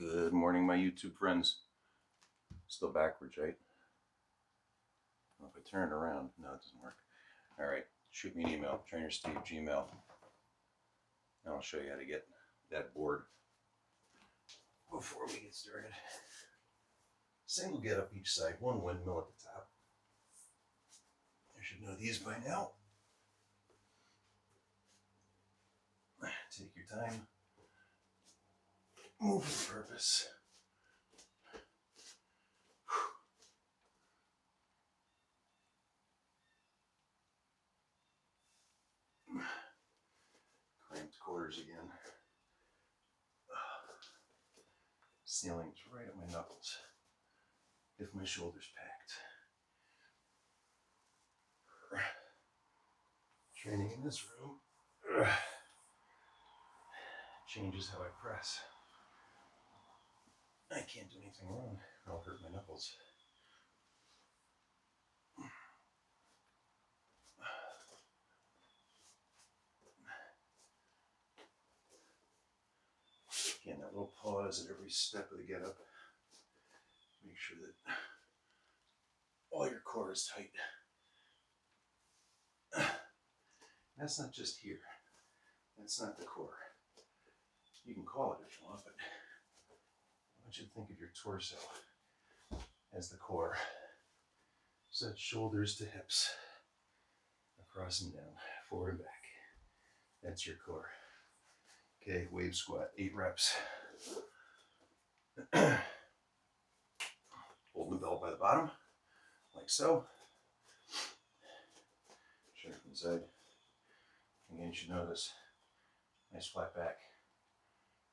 Good morning, my YouTube friends. Still backwards, right? Well, if I turn it around, no, it doesn't work. All right, shoot me an email, trainersteve, Gmail, and I'll show you how to get that board. Before we get started, single get up each side, one windmill at the top. You should know these by now. Take your time. Move with purpose. Cramped quarters again. Ceiling's right at my knuckles. If my shoulder's packed. Training in this room changes how I press. I can't do anything wrong. I'll hurt my knuckles. Again, that little pause at every step of the get up. Make sure that all your core is tight. That's not just here. That's not the core. You can call it if you want, but I want you to think of your torso as the core. So that's shoulders to hips, across and down, forward and back. That's your core. Okay, wave squat, 8 reps. Holding the belt by the bottom, like so. Show it from the side. Again, you should notice, nice flat back.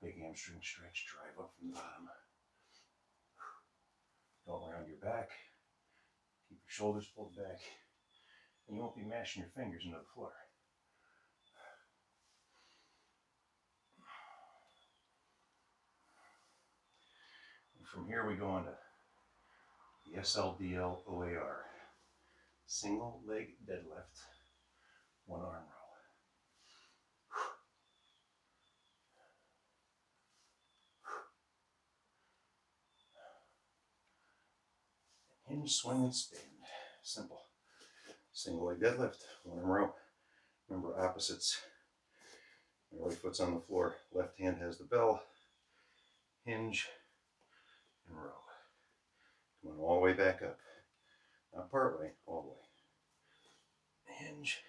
Big hamstring stretch, drive up from the bottom. Don't round your back. Keep your shoulders pulled back. And you won't be mashing your fingers into the floor. And from here we go on to the SLDL OAR. Single leg deadlift, 1 arm row. Hinge, swing, and spin. Simple. Single leg deadlift, 1 arm row. Remember opposites. My right foot's on the floor. Left hand has the bell. Hinge and row. Come on, all the way back up. Not part way, all the way. Hinge.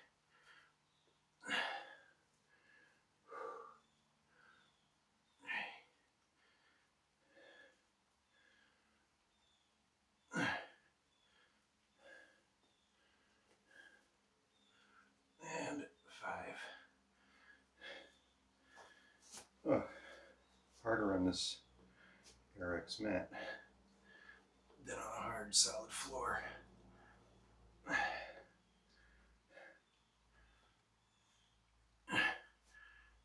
And 5. Oh, harder on this RX mat than on a hard, solid floor.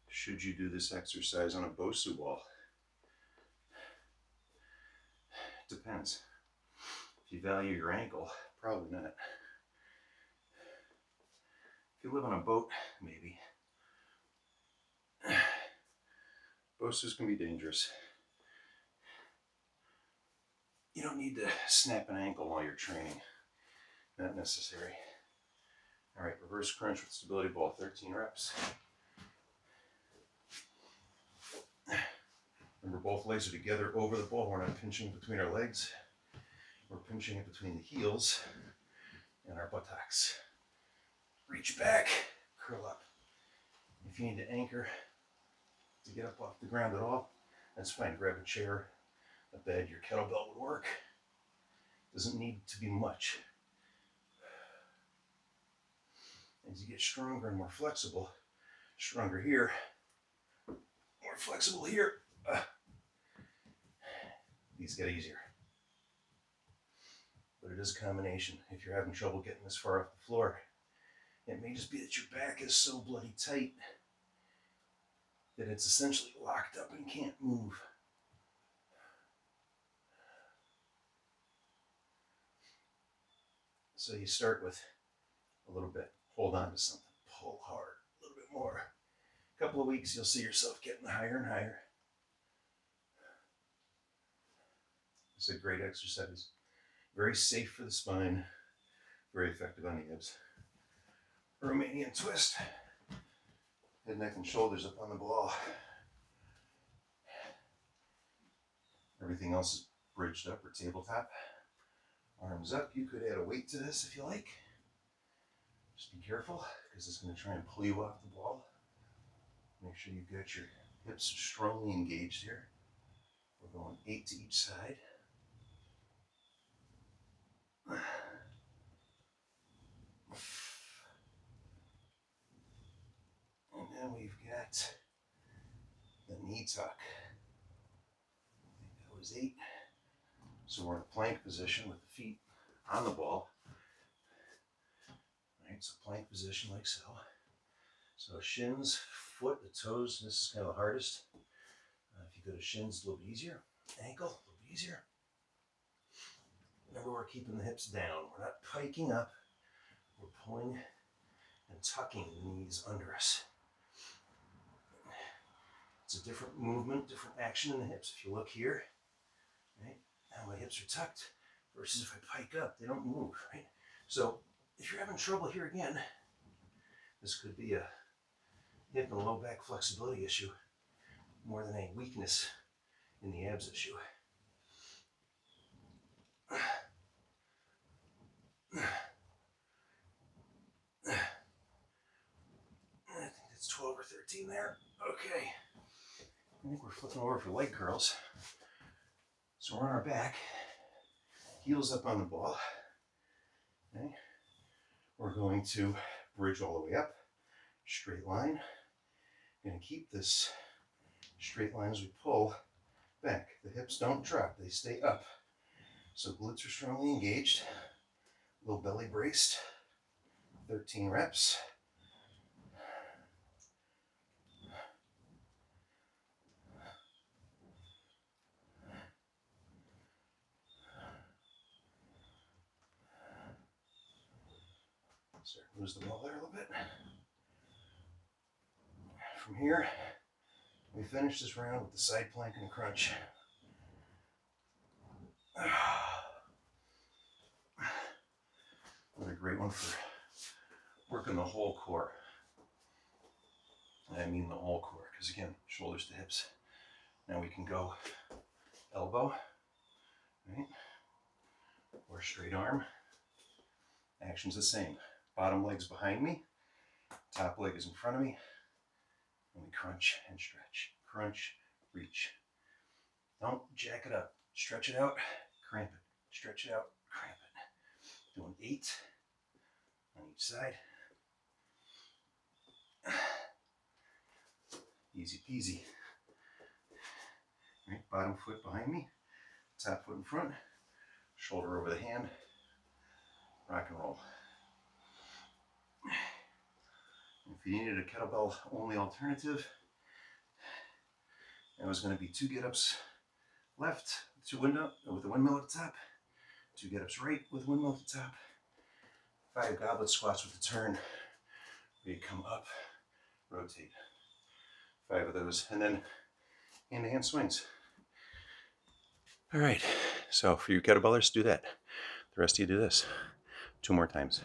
Should you do this exercise on a Bosu wall? Depends. If you value your ankle, probably not. If you live on a boat, maybe. Bosus can be dangerous. You don't need to snap an ankle while you're training. Not necessary. All right, reverse crunch with stability ball, 13 reps. Remember, both legs are together over the ball. We're not pinching between our legs. We're pinching it between the heels and our buttocks. Reach back, curl up. If you need to anchor to get up off the ground at all, that's fine. Grab a chair, a bed, your kettlebell would work. Doesn't need to be much. As you get stronger and more flexible, stronger here, more flexible here, these get easier. But it is a combination. If you're having trouble getting this far off the floor, it may just be that your back is so bloody tight that it's essentially locked up and can't move. So you start with a little bit, hold on to something, pull hard, a little bit more. A couple of weeks, you'll see yourself getting higher and higher. It's a great exercise. Very safe for the spine. Very effective on the hips. Romanian twist. Head, neck, and shoulders up on the ball. Everything else is bridged up or tabletop. Arms up. You could add a weight to this if you like. Just be careful because it's going to try and pull you off the ball. Make sure you've got your hips strongly engaged here. We're going 8 to each side. And then we've got the knee tuck. I think that was 8. So we're in a plank position with the feet on the ball. All right, so plank position like so. So shins, foot, the toes, this is kind of the hardest. If you go to shins, a little bit easier. Ankle, a little bit easier. Remember, we're keeping the hips down. We're not piking up. We're pulling and tucking the knees under us. It's a different movement, different action in the hips. If you look here, right, now my hips are tucked versus if I pike up, they don't move, right? So if you're having trouble here again, this could be a hip and low back flexibility issue more than a weakness in the abs issue. I think that's 12 or 13 there. Okay. I think we're flipping over for leg curls. So we're on our back, heels up on the ball. Okay. We're going to bridge all the way up, straight line. Going to keep this straight line as we pull back. The hips don't drop, they stay up. So glutes are strongly engaged, little belly braced, 13 reps. Start to lose the ball there a little bit. From here, we finish this round with the side plank and crunch. Another great one for working the whole core. And I mean the whole core, because again, shoulders to hips. Now we can go elbow, right? Or straight arm. Action's the same. Bottom leg's behind me, top leg is in front of me, and we crunch and stretch. Crunch, reach. Don't jack it up. Stretch it out, cramp it. Stretch it out, cramp it. Doing 8 on each side. Easy peasy. Right, bottom foot behind me, top foot in front, shoulder over the hand, rock and roll. If you needed a kettlebell only alternative, it was going to be 2 get-ups left with the windmill at the top, 2 get-ups right with windmill at the top, 5 goblet squats with the turn, where you come up, rotate. 5 of those, and then hand-to-hand swings. All right, so for you kettlebellers, do that. The rest of you do this 2 more times.